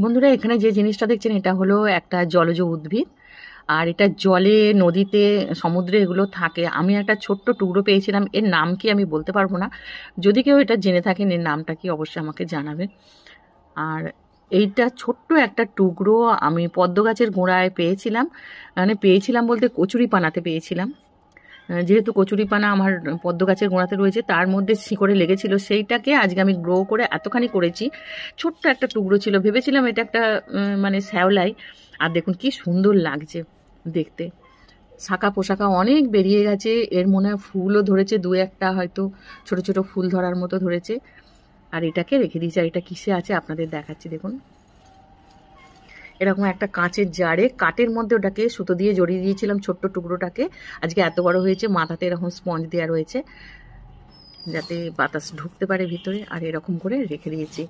বন্ধুরা, এখানে যে জিনিসটা দেখছেন এটা হলো একটা জলজ উদ্ভিদ। আর এটা জলে, নদীতে, সমুদ্রে এগুলো থাকে। আমি একটা ছোট্ট টুকরো পেয়েছিলাম, এর নাম কি আমি বলতে পারবো না। যদি কেউ এটা জেনে থাকেন এর নামটা কি, অবশ্যই আমাকে জানাবে। আর এইটা ছোট্ট একটা টুকরো আমি পদ্ম গাছের গোড়ায় পেয়েছিলাম। মানে পেয়েছিলাম বলতে কচুরিপানাতে পেয়েছিলাম। যেহেতু কচুরিপানা আমার পদ্ম গাছের গোড়াতে রয়েছে, তার মধ্যে শিকড়ে লেগেছিল, সেইটাকে আজকে আমি গ্রো করে এতখানি করেছি। ছোট্ট একটা টুকরো ছিল, ভেবেছিলাম এটা একটা মানে শ্যাওলাই। আর দেখুন কি সুন্দর লাগছে দেখতে। শাখা পোশাখা অনেক বেরিয়ে গেছে, এর মনে হয় ফুলও ধরেছে, দু একটা হয়তো ছোট ছোট ফুল ধরার মতো ধরেছে। আর এটাকে রেখে দিয়েছি। আর এটা কিসে আছে আপনাদের দেখাচ্ছি, দেখুন। এরকম একটা কাঁচের জারে, কাঠের মধ্যে ওটাকে সুতো দিয়ে জড়িয়ে দিয়েছিলাম ছোট্ট টুকরোটাকে। আজকে এত বড় হয়েছে, মাথাতে এরকম স্পঞ্জ দেওয়া রয়েছে যাতে বাতাস ঢুকতে পারে ভিতরে। আর এরকম করে রেখে দিয়েছি।